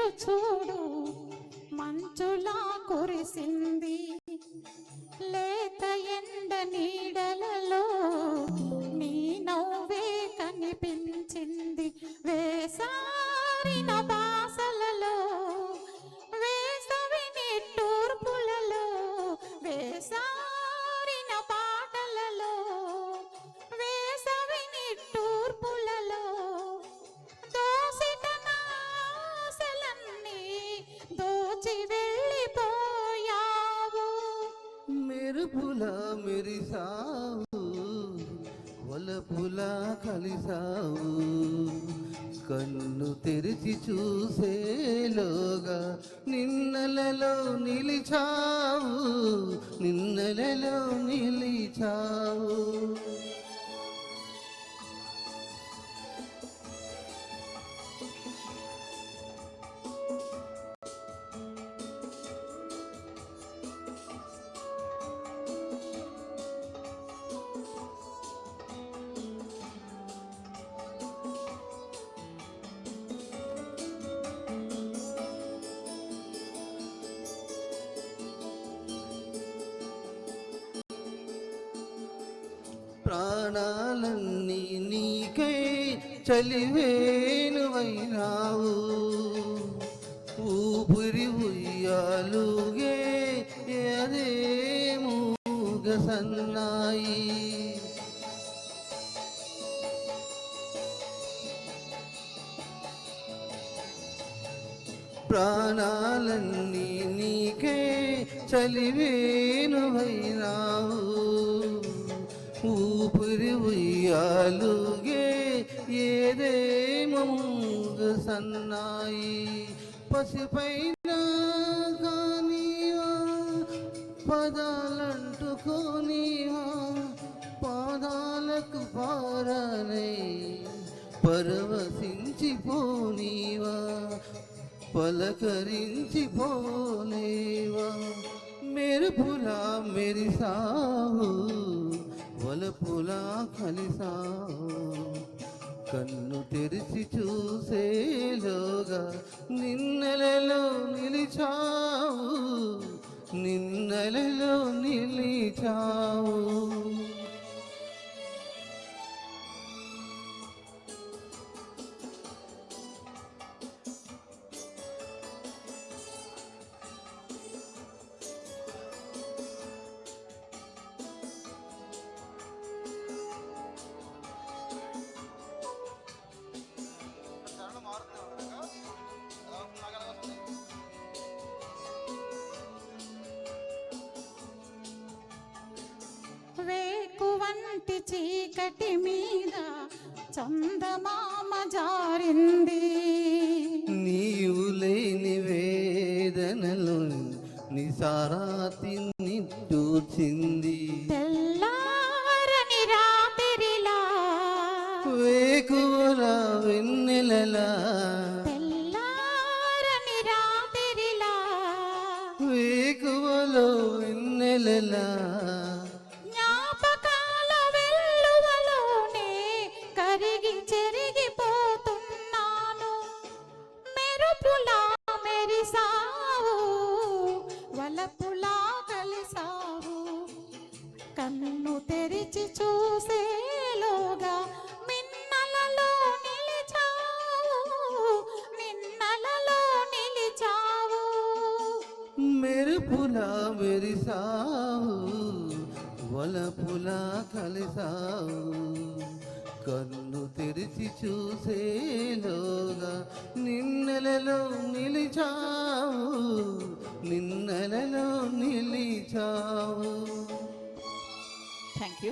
మేలు చూడు మంచులా కురిసింది, లేత ఎండ నీడలలో నీ నవ్వే కనిపించింది. వేసారిన బాసలలో వేసవి నిట్టూర్పులలో వేసారిన పాటలలో వేసవి నిట్టూర్పులలో దోసిట నాసలన్నీ దోచి వెళ్ళిపోయావు. మెరుపులా మెరిసావు, వలపులా కలిసావు, కన్ను తెరిచి చూసేలోగా నిన్నలలో నిలిచావు, నిన్నలలో నిలిచావు. ప్రాణాలన్నీ నీకై చలివేనువైనావు, ఊపిరి ఉయ్యాలుగే అదే మూగ సన్నాయి. ప్రాణాలన్నీ నీకే చలివేనువైనావు, ఊపిరి ఉయ్యాలుగే ఏదేమో సన్నాయి. పసిపైన కానీవా పదాలంటుకోనీవా, పాదాలకు పారానే పరవశించిపోనీవా, పలకరించిపోలేవా. మెరుపులా మెరిసావు, వలపులా కలిసావు, కన్ను తెరిచి చూసేలోగా నిన్నలలో నిలిచావు, నిన్నలలో నిలిచావు. వేకువంటి చీకటి మీద చందమామ జారింది, నీవు లేని వేదనలు నిసారాతి నిట్టూర్చింది. తెల్లారని రాత్రిలా వేకువల వెన్నెలలా, తెల్లారని రాత్రిలా వేకువలో వెన్నెలలా, జ్ఞాపకాల వెల్లువలోనే కరిగి చెరిగిపోతున్నాను. మెరుపులా మెరిసావు, వలపులా కలిసావు, కన్ను తెరిచి చూసేలోగా మిన్నలలో నిలిచావు, నిన్నలలో నిలిచావు. మెరుపులా మెరిసావు, వలపులా కలిసావు, కన్ను తెరిచి చూసేలోగా నిన్నలలో నిలిచావు, నిన్నలలో నిలిచావు. Thank you.